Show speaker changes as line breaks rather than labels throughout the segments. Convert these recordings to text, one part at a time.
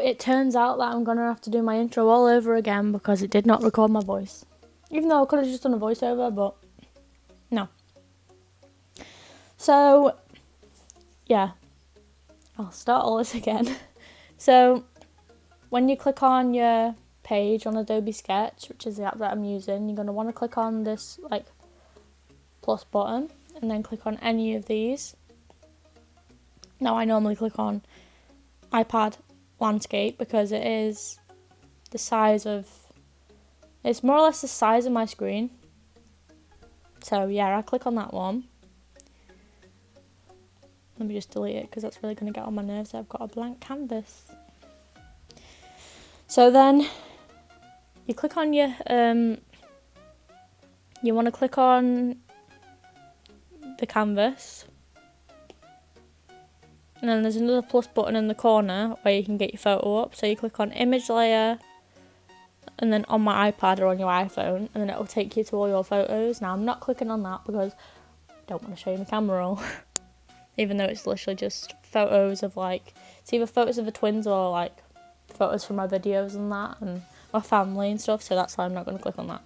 it turns out that I'm going to have to do my intro all over again because it did not record my voice. Even though I could have just done a voiceover, but no. So, yeah. I'll start all this again. So, when you click on your page on Adobe Sketch, which is the app that I'm using, you're going to want to click on this like plus button and then click on any of these. Now I normally click on iPad landscape because it is the size of, it's more or less the size of my screen. So yeah, I click on that one. Let me just delete it because that's really going to get on my nerves. I've got a blank canvas. So then you click on your, you want to click on the canvas. And then there's another plus button in the corner where you can get your photo up. So you click on image layer and then on my iPad or on your iPhone, and then it'll take you to all your photos. Now I'm not clicking on that because I don't want to show you my camera roll. Even though it's literally just photos of like, it's either photos of the twins or like photos from my videos and that and my family and stuff, so that's why I'm not going to click on that.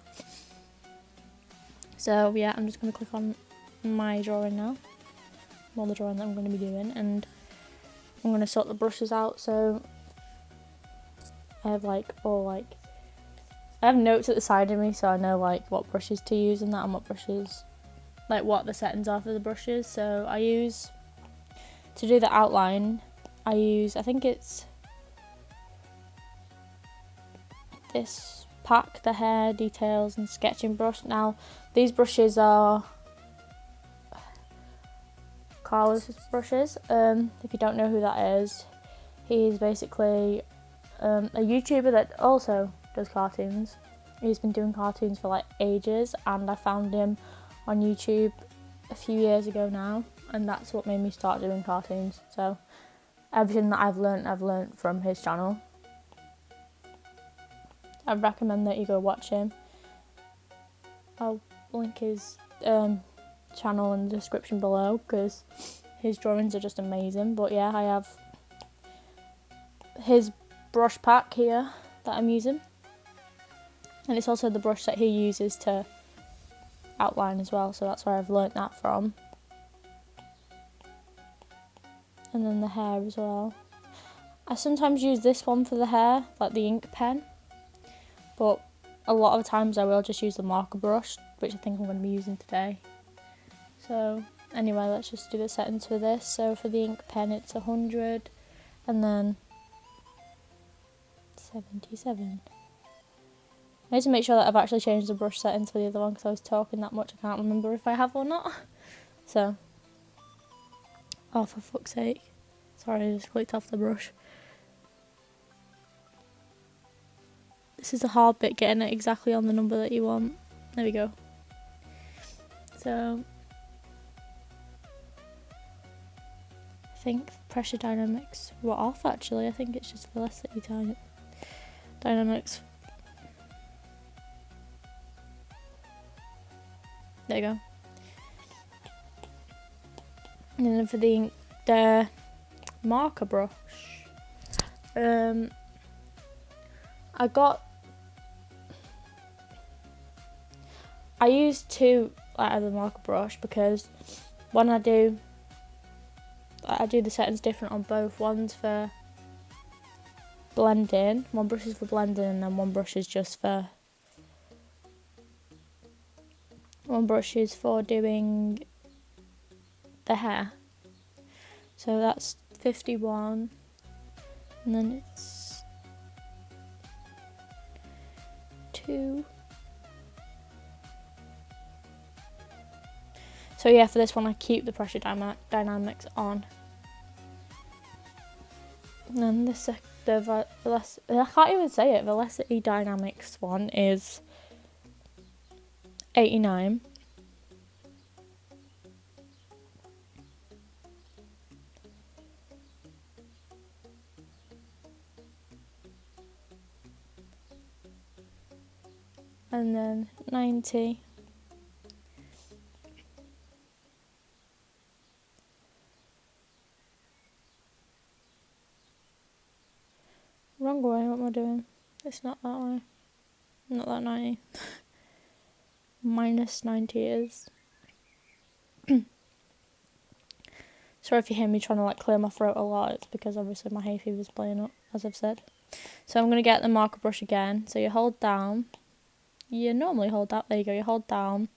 So yeah, I'm just going to click on my drawing now, well, the drawing that I'm going to be doing, and I'm going to sort the brushes out. So I have like I have notes at the side of me so I know like what brushes to use and that, and what brushes, like what the settings are for the brushes. So I use, to do the outline, I use, I think it's this pack, the hair details and sketching brush. Now these brushes are Carlos' brushes. If you don't know who that is, he's basically a YouTuber that also does cartoons. He's been doing cartoons for like ages, and I found him on YouTube a few years ago now, and that's what made me start doing cartoons. So everything that I've learnt from his channel. I recommend that you go watch him. I'll link his channel in the description below because his drawings are just amazing. But yeah, I have his brush pack here that I'm using, and it's also the brush that he uses to outline as well, so that's where I've learnt that from. And then the hair as well. I sometimes use this one for the hair, like the ink pen, but a lot of times I will just use the marker brush, which I think I'm going to be using today. So anyway, let's just do the settings for this. So for the ink pen it's 100 and then 77. I need to make sure that I've actually changed the brush settings for the other one because I was talking that much I can't remember if I have or not. So, oh for fuck's sake, sorry, I just clicked off the brush. This is a hard bit, getting it exactly on the number that you want. There we go. So I think pressure dynamics were off actually. I think it's just velocity dynamics. There you go. And then for the marker brush, I use two out of the marker brush because when I do the settings different on both. One's for blending, one brush is for blending, and then one brush is for doing the hair. So that's 51, and then it's 2. So yeah, for this one I keep the pressure dynamics on. And then I can't even say it, velocity dynamics one is 89. And then 90. Wrong way, what am I doing? It's not that way. Not that 90. Minus 90 is. Sorry if you hear me trying to like clear my throat a lot, it's because obviously my hay fever's playing up, as I've said. So I'm going to get the marker brush again. So you hold down. You normally hold that. There you go. You hold down.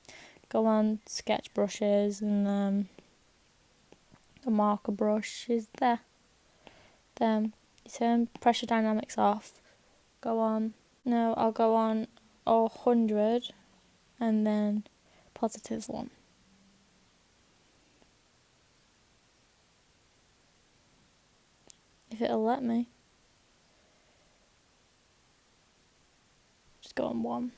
Go on sketch brushes and the marker brush is there. Then you turn pressure dynamics off. Go on. No, I'll go on 100 and then +1. If it'll let me. Just go on 1.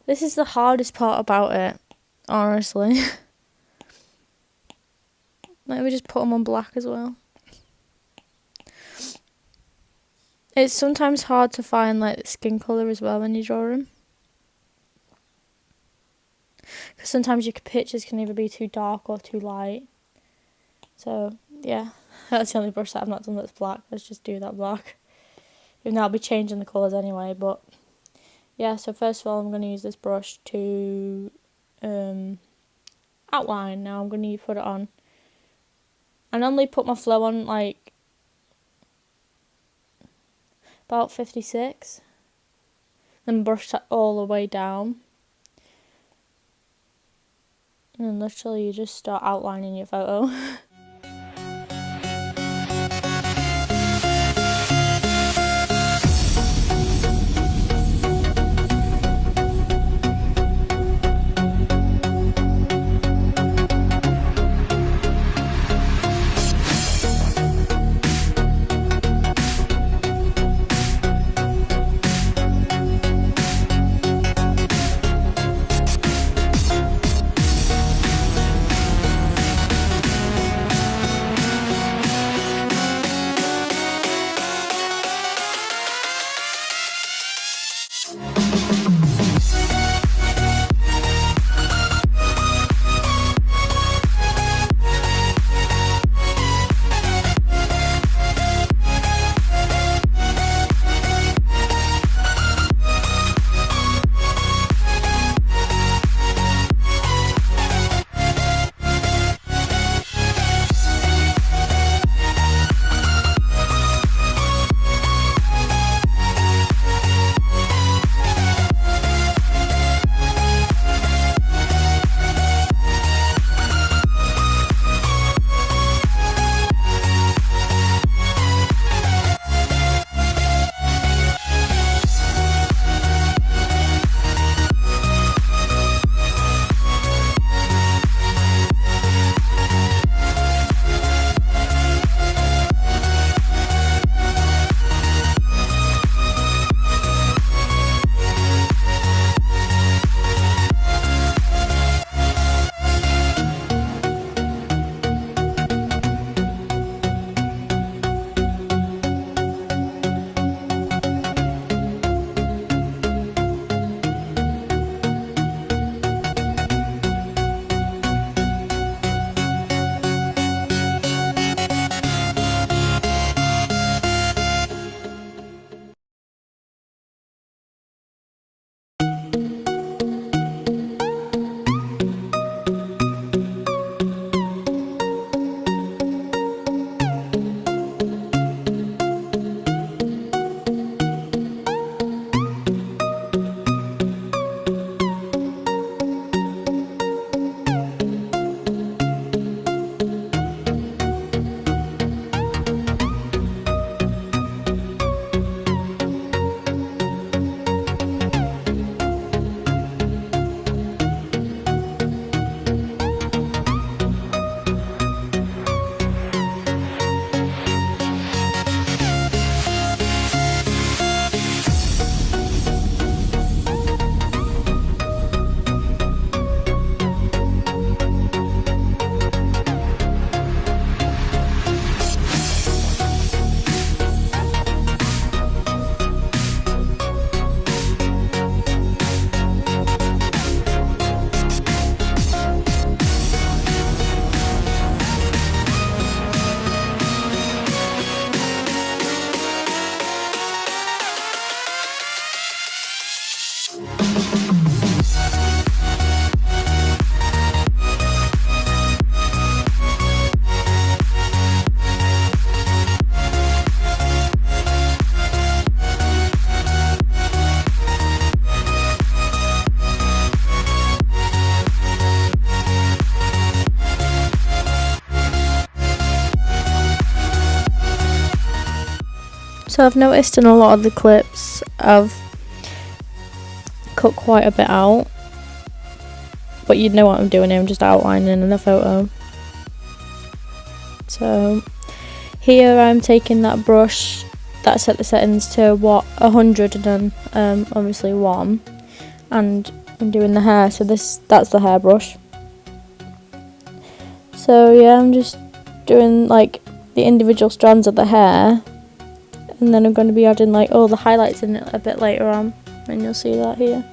This is the hardest part about it, honestly. Maybe just put them on black as well. It's sometimes hard to find like the skin colour as well when you draw them. Because sometimes your pictures can either be too dark or too light. So, yeah. That's the only brush that I've not done that's black. Let's just do that black. Even though I'll be changing the colours anyway, but... Yeah, so first of all, I'm going to use this brush to outline. Now I'm going to put it on. I normally put my flow on like about 56. Then brush that all the way down. And then literally you just start outlining your photo. So I've noticed in a lot of the clips I've cut quite a bit out, but you'd know what I'm doing here, I'm just outlining in a photo. So here I'm taking that brush that set the settings to 100 and then obviously 1, and I'm doing the hair, so that's the hairbrush. So yeah, I'm just doing like the individual strands of the hair, and then I'm going to be adding like all the highlights in it a bit later on, and you'll see that here.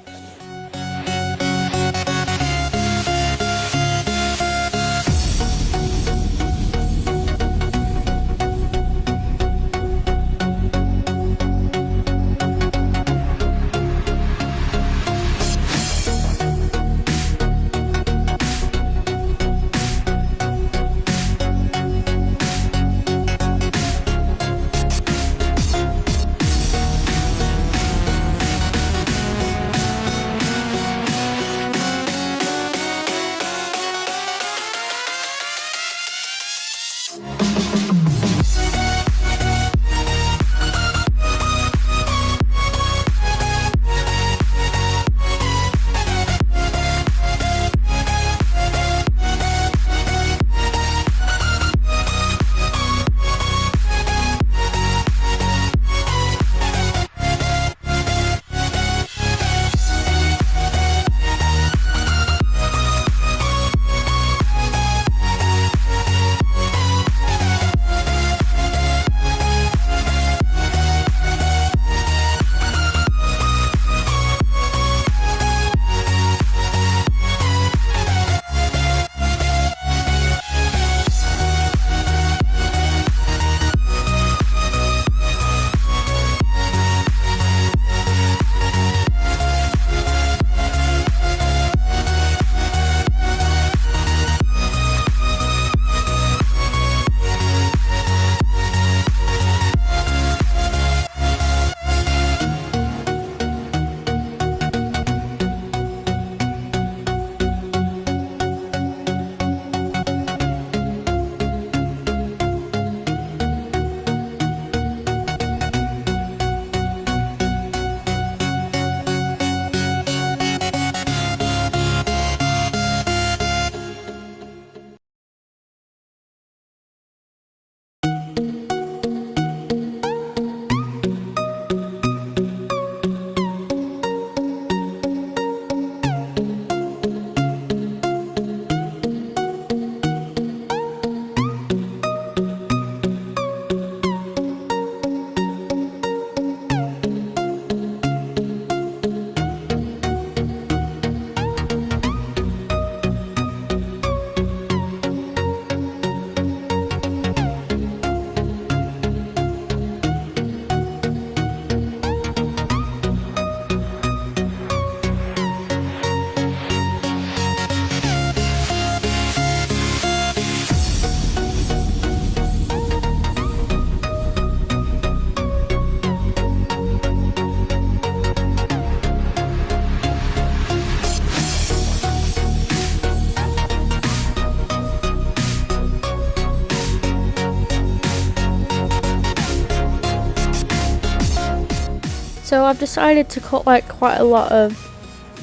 So I've decided to cut like quite a lot of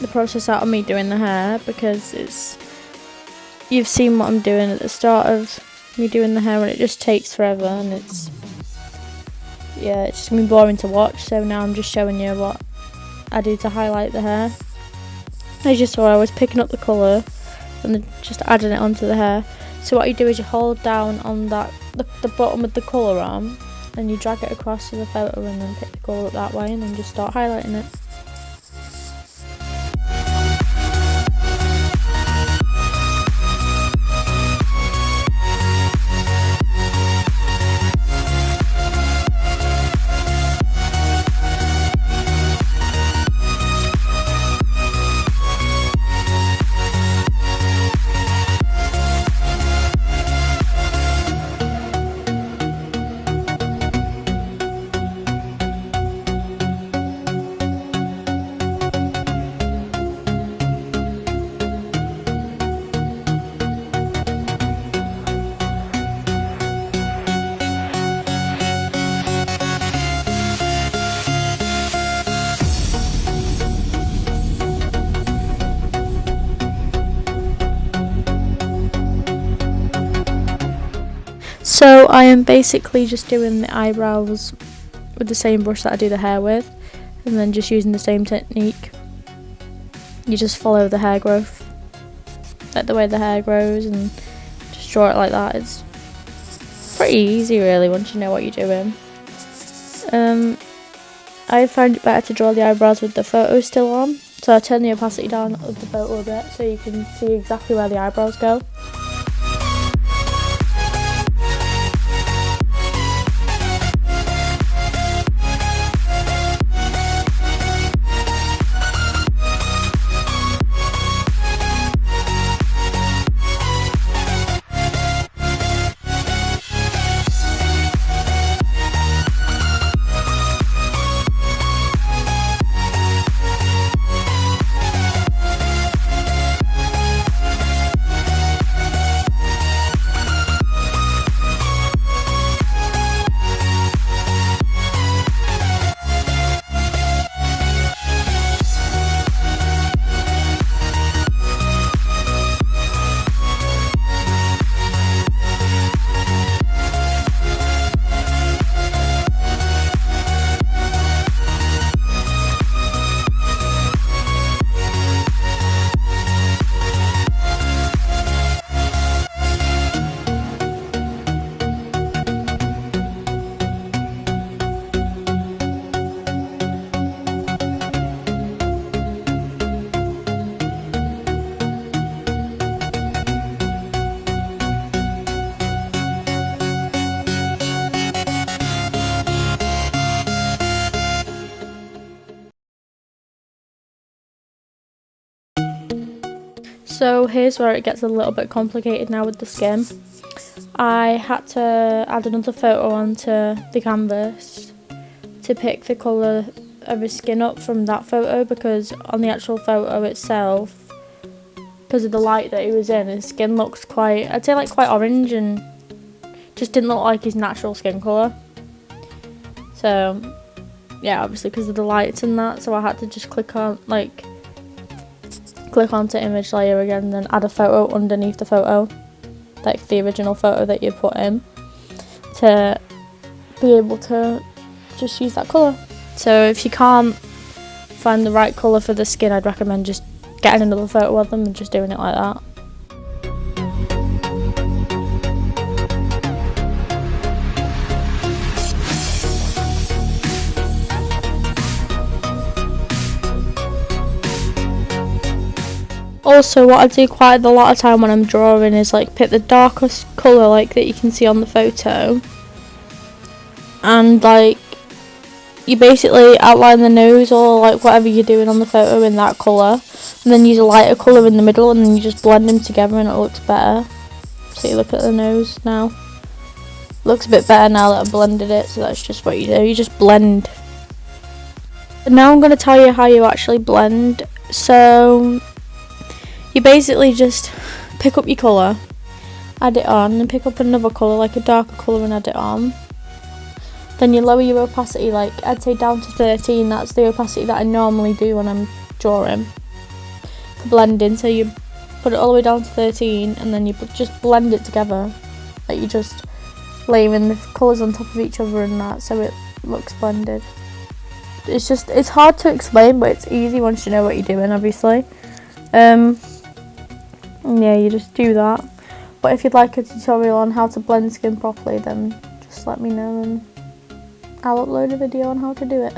the process out of me doing the hair, because you've seen what I'm doing at the start of me doing the hair, and it just takes forever, and it's just gonna be boring to watch. So now I'm just showing you what I do to highlight the hair. As you saw, I was picking up the colour and then just adding it onto the hair. So what you do is you hold down on that the bottom with the colour on, and you drag it across to the photo and then pick the colour up that way, and then just start highlighting it. So I am basically just doing the eyebrows with the same brush that I do the hair with, and then just using the same technique. You just follow the hair growth, like the way the hair grows, and just draw it like that. It's pretty easy really once you know what you're doing. I find it better to draw the eyebrows with the photo still on, so I turn the opacity down of the photo a bit so you can see exactly where the eyebrows go. So here's where it gets a little bit complicated now with the skin. I had to add another photo onto the canvas to pick the colour of his skin up from that photo, because on the actual photo itself, because of the light that he was in, his skin looked quite, I'd say like quite orange, and just didn't look like his natural skin colour. So yeah, obviously because of the lights and that, so I had to just click onto image layer again and then add a photo underneath the photo, like the original photo that you put in, to be able to just use that colour. So if you can't find the right colour for the skin, I'd recommend just getting another photo of them and just doing it like that. Also, what I do quite a lot of time when I'm drawing is like pick the darkest colour like that you can see on the photo, and like you basically outline the nose or like whatever you're doing on the photo in that colour, and then use a lighter colour in the middle, and then you just blend them together and it looks better. So you look at the nose now. It looks a bit better now that I've blended it, so that's just what you do. You just blend. And now I'm going to tell you how you actually blend. So you basically just pick up your colour, add it on, and pick up another colour, like a darker colour, and add it on. Then you lower your opacity, like I'd say down to 13, that's the opacity that I normally do when I'm drawing. For blending, so you put it all the way down to 13, and then you just blend it together. Like you just layering the colours on top of each other and that, so it looks blended. It's hard to explain, but it's easy once you know what you're doing, obviously. Yeah, you just do that. But if you'd like a tutorial on how to blend skin properly, then just let me know and I'll upload a video on how to do it.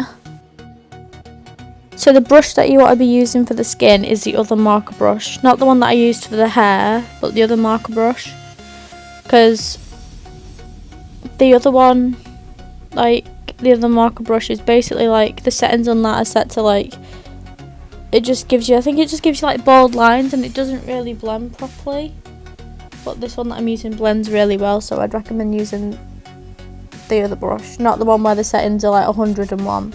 So the brush that you want to be using for the skin is the other marker brush. Not the one that I used for the hair, but the other marker brush. Because the other one, like the other marker brush, is basically like the settings on that are set to like, it just gives you, I think it just gives you like bold lines, and it doesn't really blend properly. But this one that I'm using blends really well, so I'd recommend using the other brush, not the one where the settings are like 101.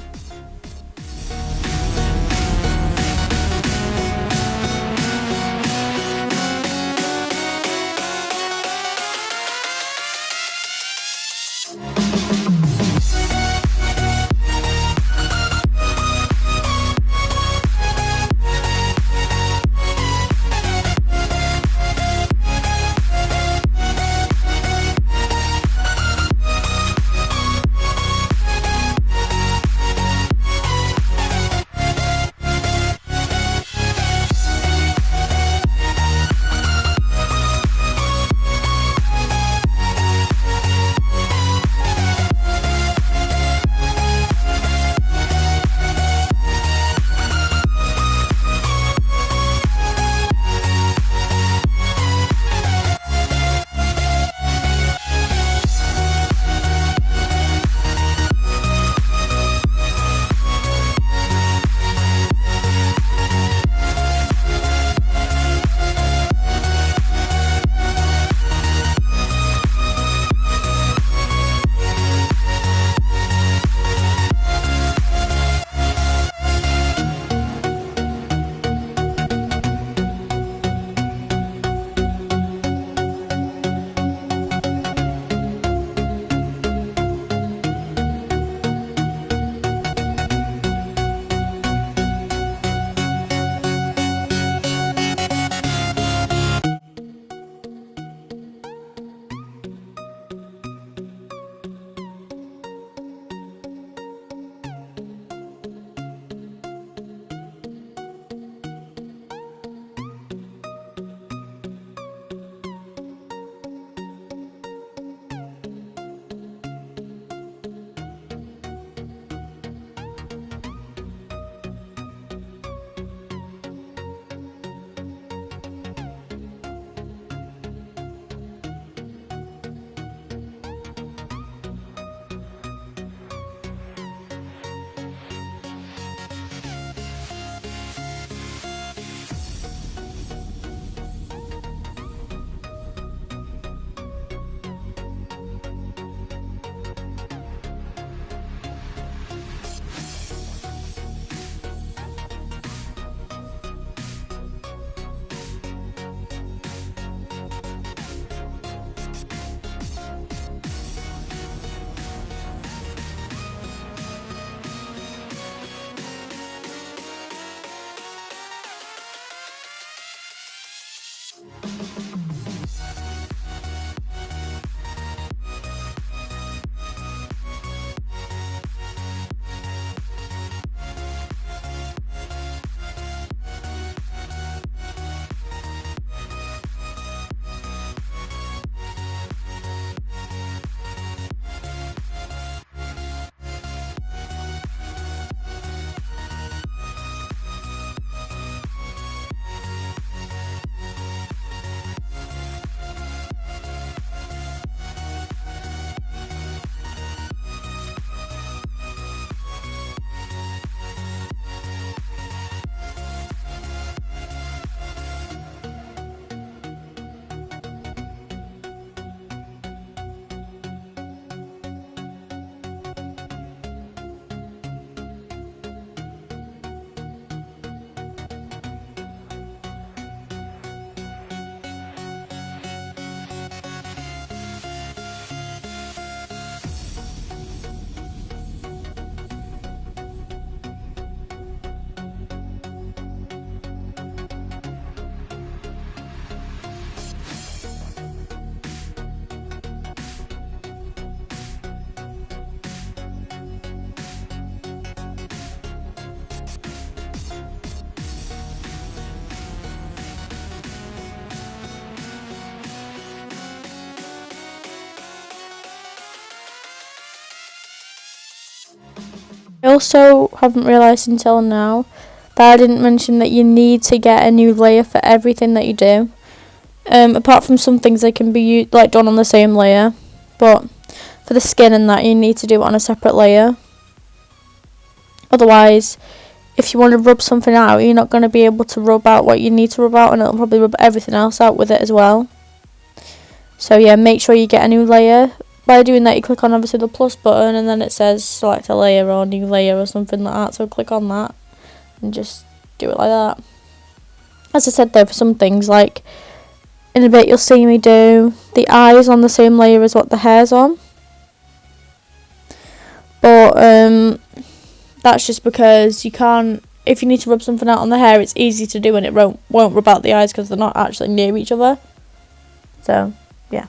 I also haven't realised until now that I didn't mention that you need to get a new layer for everything that you do. Apart from some things they can be done on the same layer, but for the skin and that you need to do it on a separate layer. Otherwise, if you want to rub something out, you're not going to be able to rub out what you need to rub out, and it'll probably rub everything else out with it as well. So yeah, make sure you get a new layer. By doing that, you click on obviously the plus button, and then it says select a layer or new layer or something like that. So click on that and just do it like that. As I said though, for some things, like in a bit you'll see me do the eyes on the same layer as what the hair's on. But that's just because you can't, if you need to rub something out on the hair, it's easy to do and it won't rub out the eyes because they're not actually near each other. So yeah.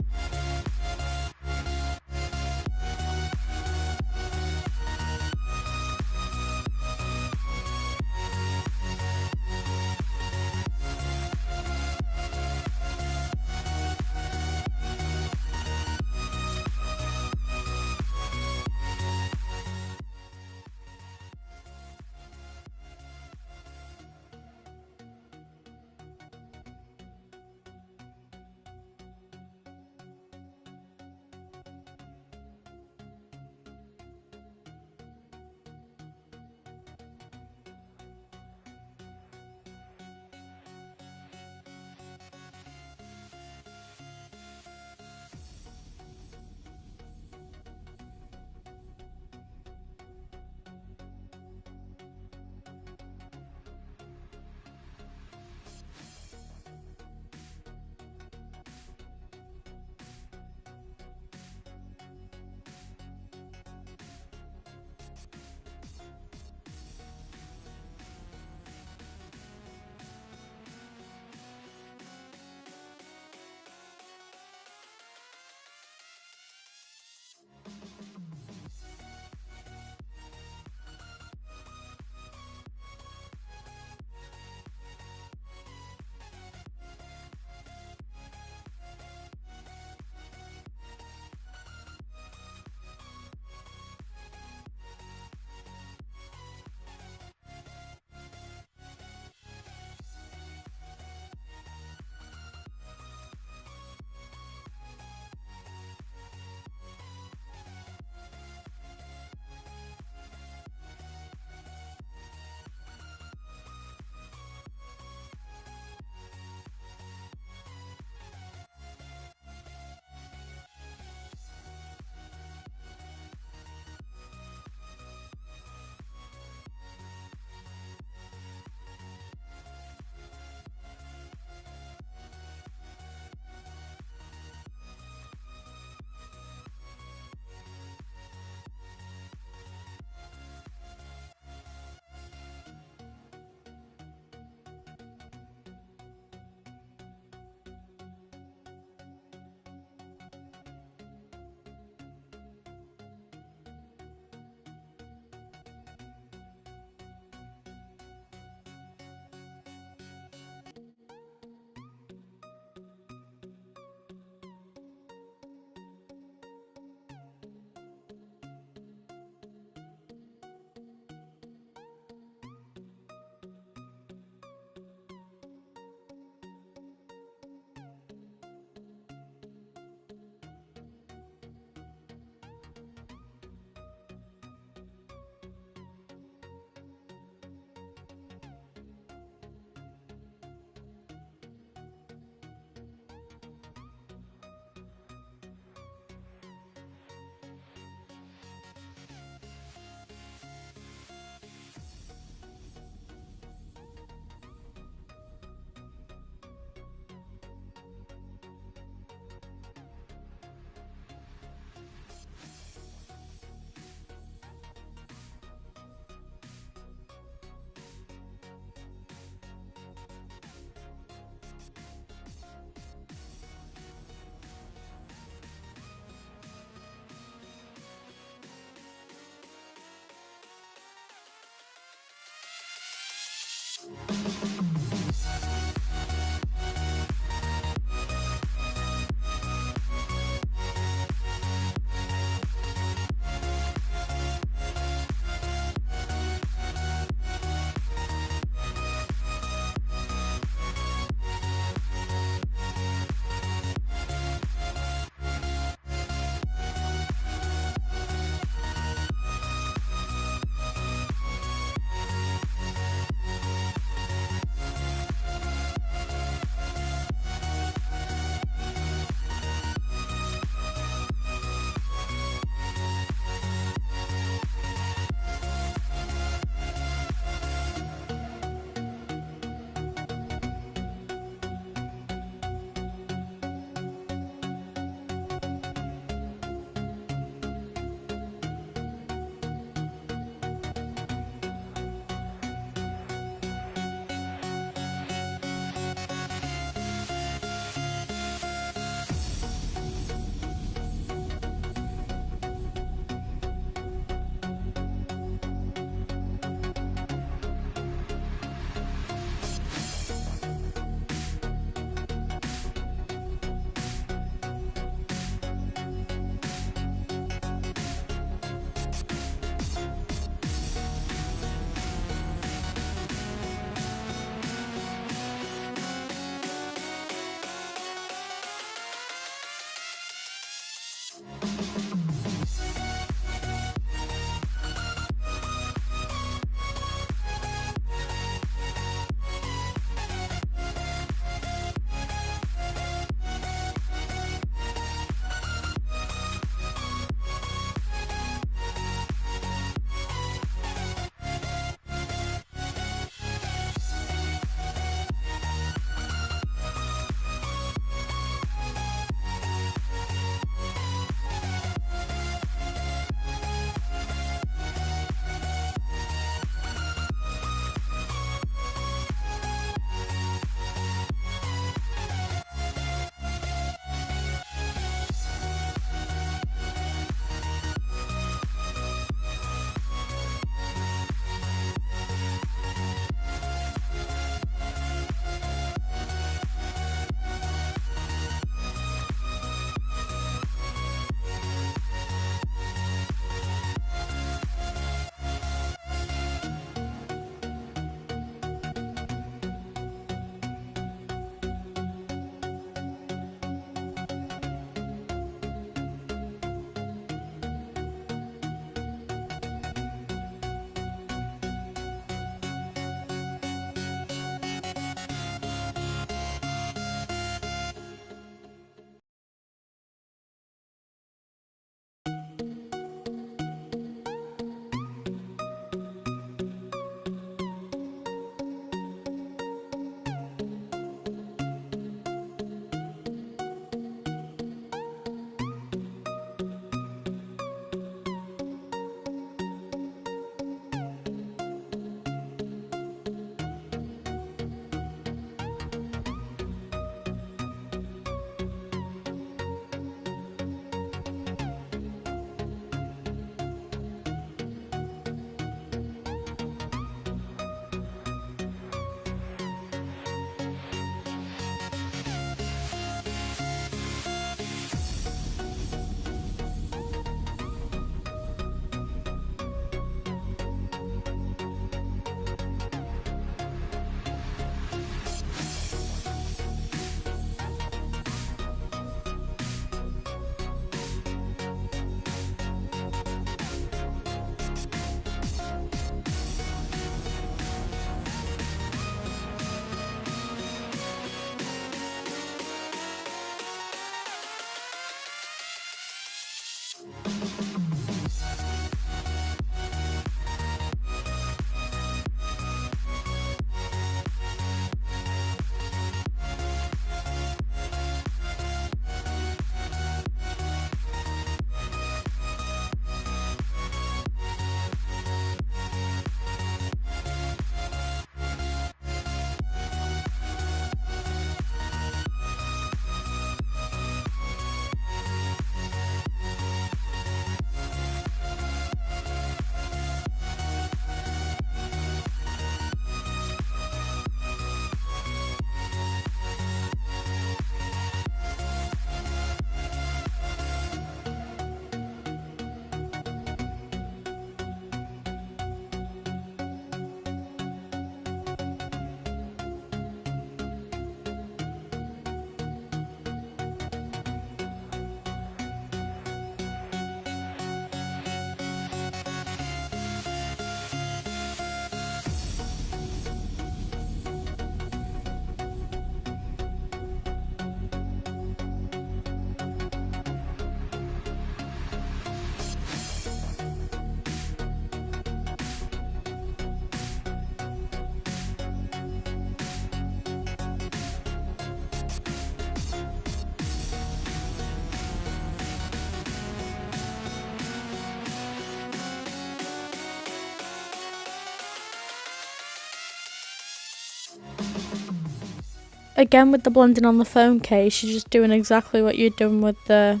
again, with the blending on the phone case, you're just doing exactly what you're doing with the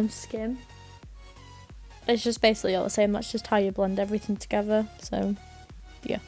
skin. It's just basically all the same. That's just how you blend everything together. So, yeah.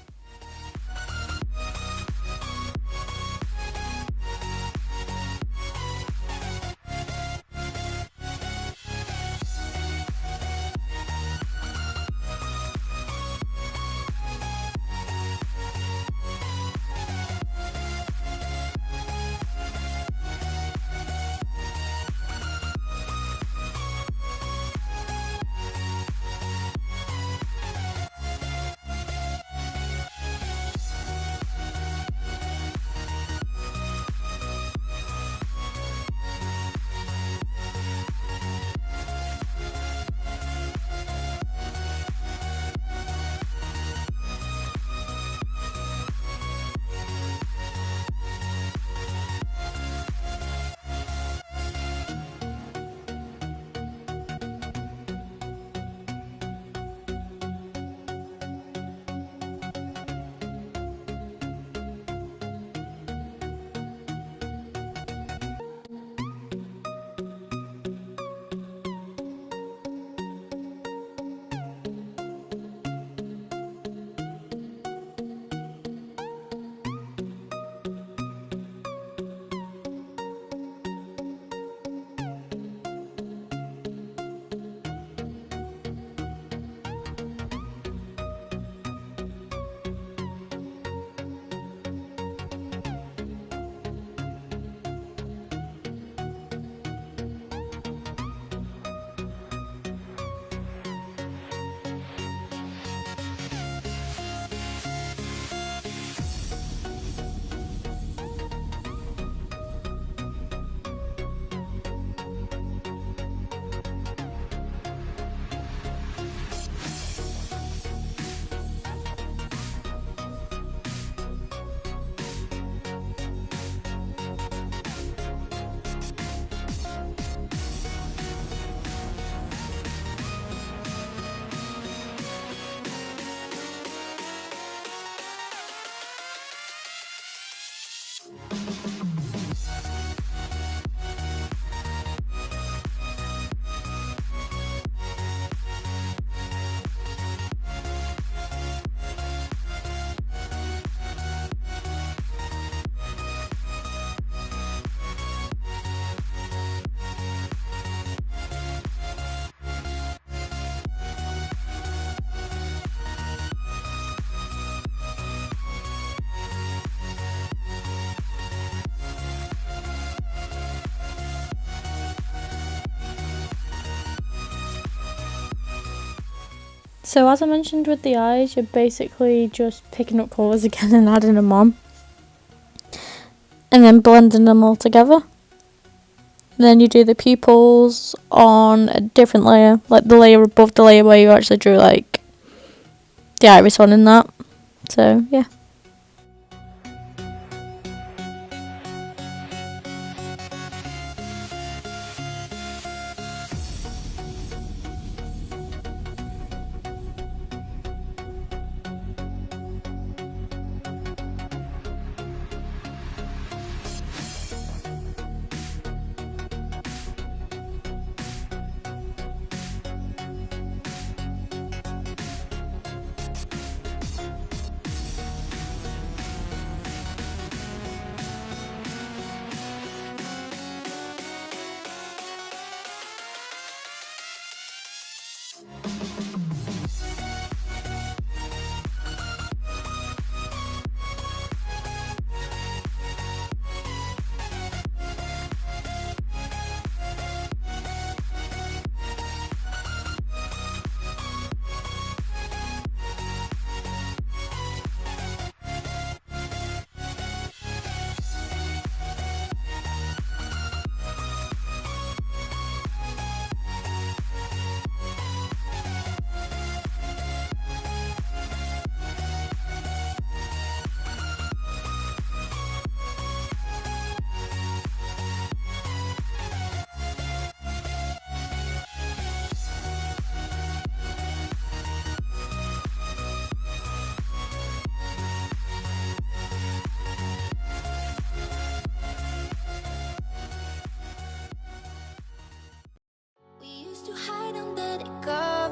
So as I mentioned with the eyes, you're basically just picking up colours again and adding them on. And then blending them all together. And then you do the pupils on a different layer, like the layer above the layer where you actually drew like the iris on in that. So yeah.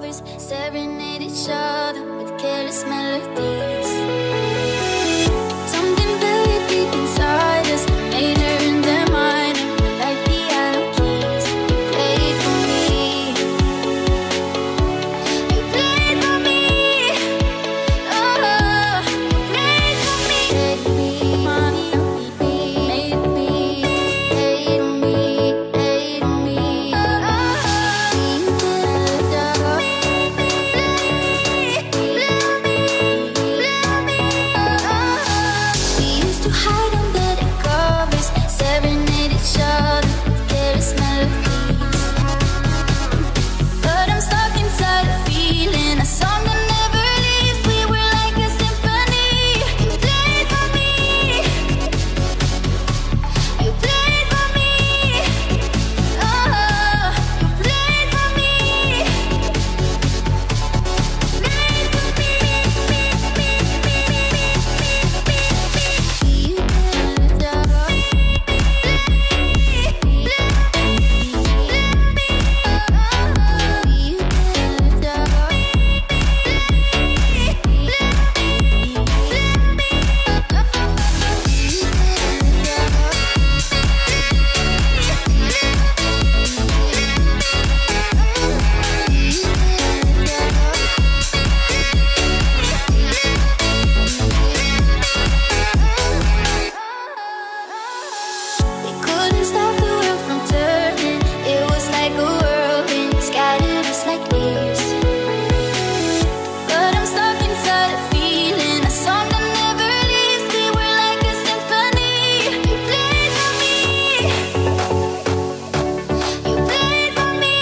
covers, serenade each other with careless melodies. Something buried deep inside us, major in their minor, like piano keys. You played for me. You played for me. Oh, you played for me. Take me, mommy, made me, made me, made me. We used to hide under the covers, serenade each other with careless melodies. But I'm stuck inside a feeling, a song that never leaves. We were like a symphony. You played for me. You played for me. Oh, you played for me. Played for We couldn't stop the world from turning. It was like a whirlwind, scattered us like leaves. But I'm stuck inside a feeling, a song that never leaves. We were like a symphony. You played for me. You played for me.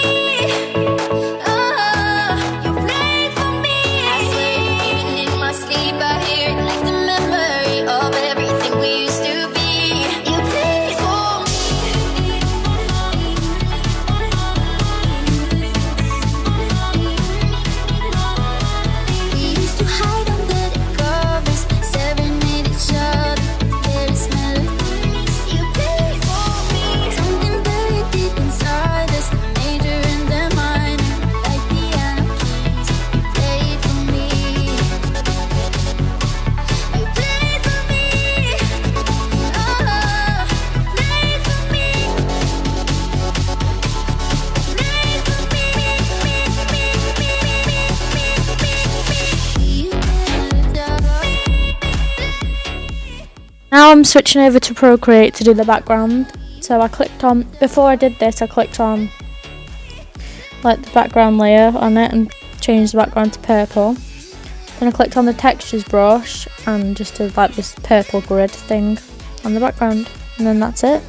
Oh, you played for me. I swear, even in my sleep, I hear it like the memory of everything we used to be. You played for me. We used to hide under the covers, serenade each other with careless melodies. You played for me. Something buried deep inside us, the major and the minor, like piano keys. You played for me. You played for me. Oh, you played for me. Played for
Now I'm switching over to Procreate to do the background. So I clicked on, before I did this, I clicked on like the background layer on it and changed the background to purple. Then I clicked on the textures brush and just did like this purple grid thing on the background, and then that's it.